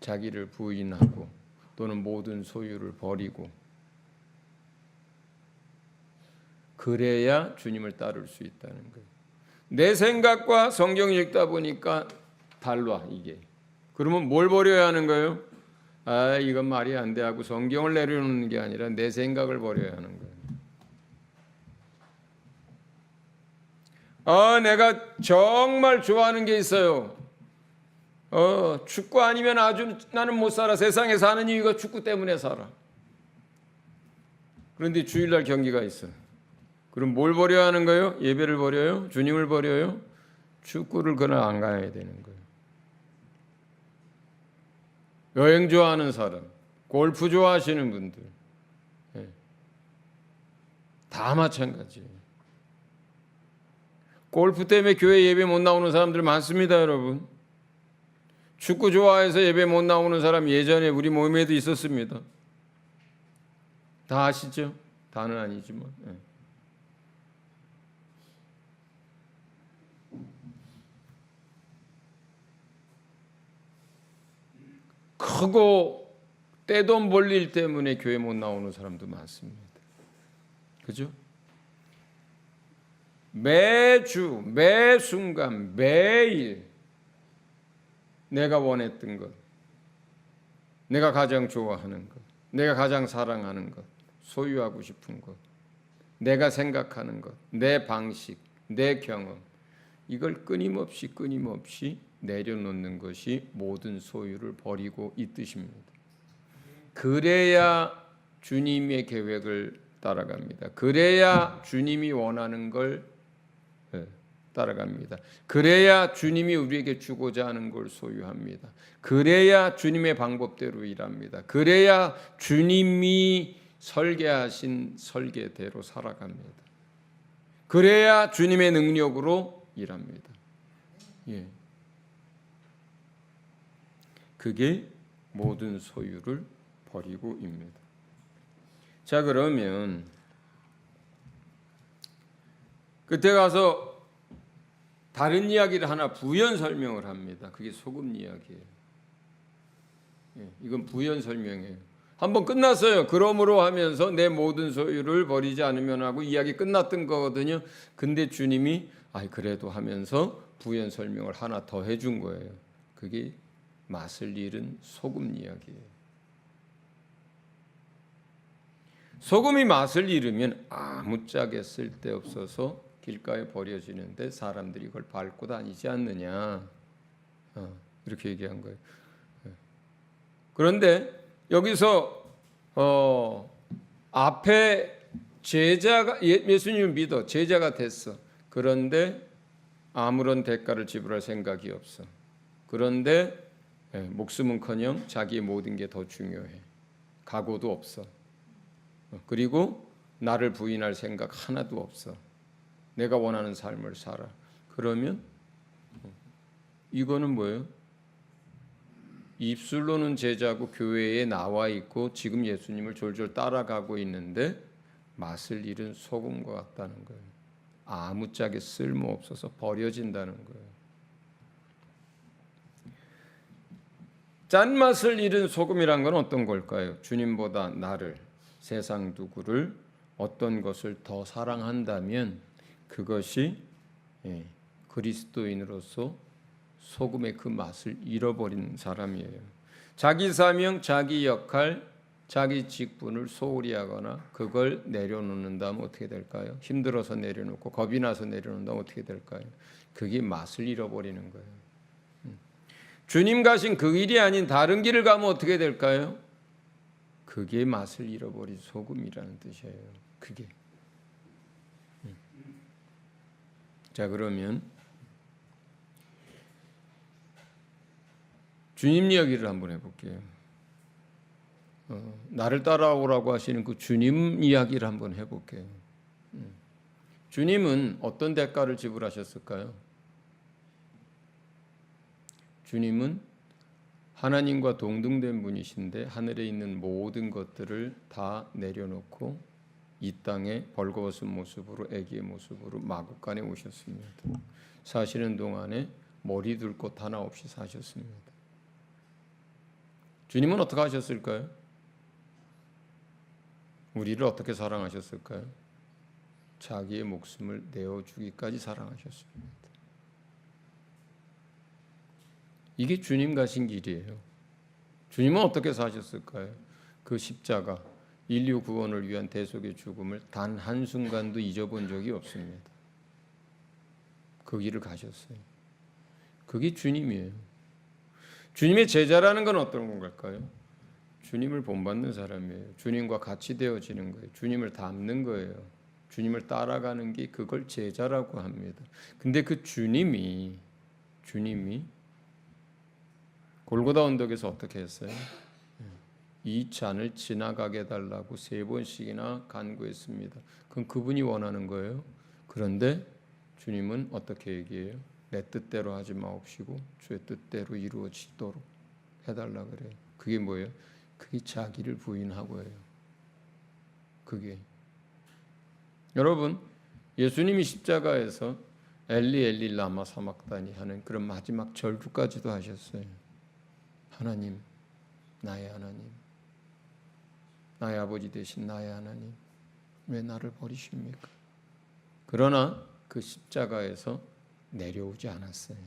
자기를 부인하고 또는 모든 소유를 버리고, 그래야 주님을 따를 수 있다는 거예요. 내 생각과 성경 읽다 보니까 달라 이게. 그러면 뭘 버려야 하는 거예요? 아, 이건 말이 안 돼 하고 성경을 내려놓는 게 아니라 내 생각을 버려야 하는 거예요. 내가 정말 좋아하는 게 있어요. 축구 아니면 아주 나는 못 살아. 세상에 사는 이유가 축구 때문에 살아. 그런데 주일날 경기가 있어. 그럼 뭘 버려야 하는 거예요? 예배를 버려요? 주님을 버려요? 축구를 그날 안 가야 되는 거예요. 여행 좋아하는 사람, 골프 좋아하시는 분들, 다 마찬가지예요. 골프 때문에 교회 예배 못 나오는 사람들 많습니다, 여러분. 축구 좋아해서 예배 못 나오는 사람 예전에 우리 모임에도 있었습니다. 다 아시죠? 다는 아니지만. 크고 떼돈 벌 일 때문에 교회 못 나오는 사람도 많습니다. 그죠? 매주, 매 순간, 매일 내가 원했던 것, 내가 가장 좋아하는 것, 내가 가장 사랑하는 것, 소유하고 싶은 것, 내가 생각하는 것, 내 방식, 내 경험, 이걸 끊임없이 내려놓는 것이 모든 소유를 버리고 이 뜻입니다. 그래야 주님의 계획을 따라갑니다. 그래야 주님이 원하는 걸 따라갑니다. 그래야 주님이 우리에게 주고자 하는 걸 소유합니다. 그래야 주님의 방법대로 일합니다. 그래야 주님이 설계하신 설계대로 살아갑니다. 그래야 주님의 능력으로 일합니다. 예. 그게 모든 소유를 버리고입니다. 자, 그러면 그때 가서 다른 이야기를 하나 부연 설명을 합니다. 그게 소금 이야기예요. 이건 부연 설명이에요. 한번 끝났어요. 그러므로 하면서 내 모든 소유를 버리지 않으면 하고 이야기 끝났던 거거든요. 근데 주님이 그래도 하면서 부연 설명을 하나 더 해준 거예요. 그게 맛을 잃은 소금 이야기예요. 소금이 맛을 잃으면 아무짝에 쓸데없어서 길가에 버려지는데 사람들이 이걸 밟고 다니지 않느냐, 이렇게 얘기한 거예요. 그런데 여기서 앞에 제자가 예수님을 믿어 제자가 됐어. 그런데 아무런 대가를 지불할 생각이 없어. 그런데 목숨은커녕 자기의 모든 게 더 중요해. 각오도 없어. 그리고 나를 부인할 생각 하나도 없어. 내가 원하는 삶을 살아. 그러면 이거는 뭐예요? 입술로는 제자고 교회에 나와 있고 지금 예수님을 졸졸 따라가고 있는데 맛을 잃은 소금과 같다는 거예요. 아무짝에 쓸모없어서 버려진다는 거예요. 짠맛을 잃은 소금이란 건 어떤 걸까요? 주님보다 나를, 세상 누구를, 어떤 것을 더 사랑한다면 그것이 그리스도인으로서 소금의 그 맛을 잃어버린 사람이에요. 자기 사명, 자기 역할, 자기 직분을 소홀히 하거나 그걸 내려놓는다면 어떻게 될까요? 힘들어서 내려놓고 겁이 나서 내려놓는다면 어떻게 될까요? 그게 맛을 잃어버리는 거예요. 주님 가신 그 길이 아닌 다른 길을 가면 어떻게 될까요? 그게 맛을 잃어버린 소금이라는 뜻이에요. 그게. 자, 그러면 주님 이야기를 한번 해볼게요. 나를 따라오라고 하시는 그 주님 이야기를 한번 해볼게요. 주님은 어떤 대가를 지불하셨을까요? 주님은 하나님과 동등된 분이신데 하늘에 있는 모든 것들을 다 내려놓고 이 땅에 벌거벗은 모습으로 애기의 모습으로 마구간에 오셨습니다. 사시는 동안에 머리 둘 곳 하나 없이 사셨습니다. 주님은 어떻게 하셨을까요? 우리를 어떻게 사랑하셨을까요? 자기의 목숨을 내어주기까지 사랑하셨습니다. 이게 주님 가신 길이에요. 주님은 어떻게 사셨을까요? 그 십자가, 인류 구원을 위한 대속의 죽음을 단 한순간도 잊어본 적이 없습니다. 그 길을 가셨어요. 그게 주님이에요. 주님의 제자라는 건 어떤 걸까요? 주님을 본받는 사람이에요. 주님과 같이 되어지는 거예요. 주님을 닮는 거예요. 주님을 따라가는 게 그걸 제자라고 합니다. 근데 그 주님이 골고다 언덕에서 어떻게 했어요? 이 잔을 지나가게 해달라고 3번씩이나 간구했습니다. 그건 그분이 원하는 거예요. 그런데 주님은 어떻게 얘기해요? 내 뜻대로 하지 마옵시고 주의 뜻대로 이루어지도록 해달라 그래요. 그게 뭐예요? 그게 자기를 부인하고예요. 그게 여러분, 예수님이 십자가에서 엘리 엘리 라마 사막다니 하는 그런 마지막 절규까지도 하셨어요. 하나님, 나의 하나님, 나의 아버지 되신 나의 하나님, 왜 나를 버리십니까? 그러나 그 십자가에서 내려오지 않았어요.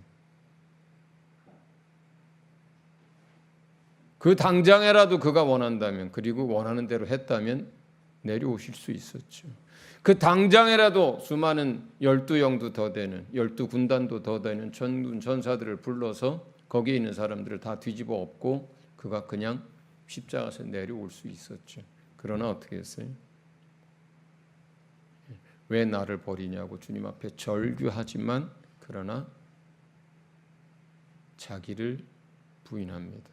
그 당장에라도 그가 원한다면, 그리고 원하는 대로 했다면 내려오실 수 있었죠. 그 당장에라도 수많은 12영도 더 되는, 12군단도 더 되는 전군 전사들을 불러서 거기에 있는 사람들을 다 뒤집어 엎고 그가 그냥 십자가에서 내려올 수 있었죠. 그러나 어떻게 했어요? 왜 나를 버리냐고 주님 앞에 절규하지만 그러나 자기를 부인합니다.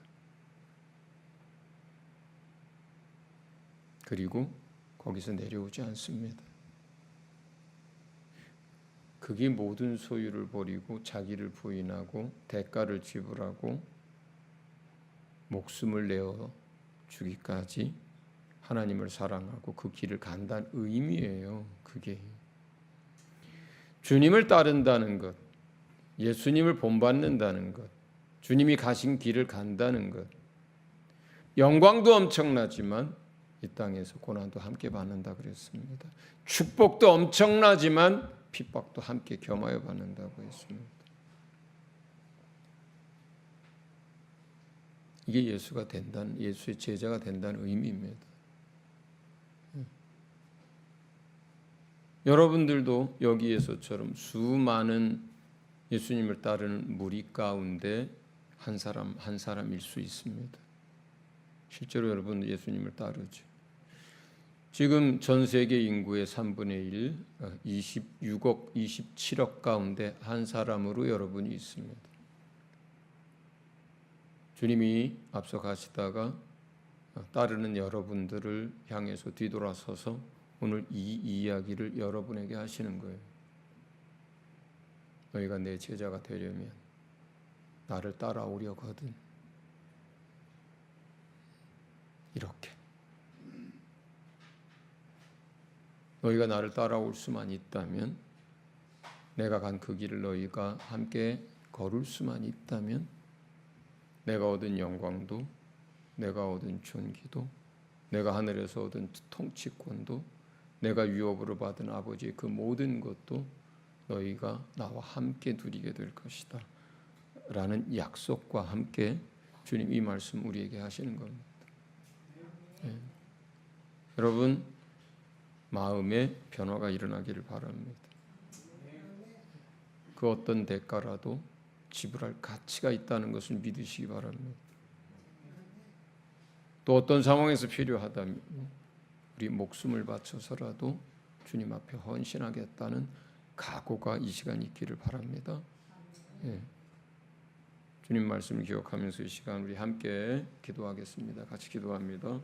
그리고 거기서 내려오지 않습니다. 그게 모든 소유를 버리고 자기를 부인하고 대가를 지불하고 목숨을 내어 주기까지 하나님을 사랑하고 그 길을 간다는 의미예요. 그게 주님을 따른다는 것, 예수님을 본받는다는 것, 주님이 가신 길을 간다는 것, 영광도 엄청나지만 이 땅에서 고난도 함께 받는다 그랬습니다. 축복도 엄청나지만 핍박도 함께 겸하여 받는다고 했습니다. 이게 예수가 된다는, 예수의 제자가 된다는 의미입니다. 여러분들도 여기에서처럼 수많은 예수님을 따르는 무리 가운데 한 사람일 수 있습니다. 실제로 여러분 예수님을 따르죠. 지금 전 세계 인구의 3분의 1, 26억, 27억 가운데 한 사람으로 여러분이 있습니다. 주님이 앞서 가시다가 따르는 여러분들을 향해서 뒤돌아서서 오늘 이 이야기를 여러분에게 하시는 거예요. 너희가 내 제자가 되려면 나를 따라오려거든. 이렇게 너희가 나를 따라올 수만 있다면, 내가 간 그 길을 너희가 함께 걸을 수만 있다면 내가 얻은 영광도, 내가 얻은 존귀도, 내가 하늘에서 얻은 통치권도, 내가 유업으로 받은 아버지의 그 모든 것도 너희가 나와 함께 누리게 될 것이다 라는 약속과 함께 주님 이 말씀 우리에게 하시는 겁니다. 예. 여러분 마음의 변화가 일어나기를 바랍니다. 그 어떤 대가라도 지불할 가치가 있다는 것을 믿으시기 바랍니다. 또 어떤 상황에서 필요하다면 우리 목숨을 바쳐서라도 주님 앞에 헌신하겠다는 각오가 이 시간 있기를 바랍니다. 예. 주님 말씀을 기억하면서 이 시간 우리 함께 기도하겠습니다. 같이 기도합니다.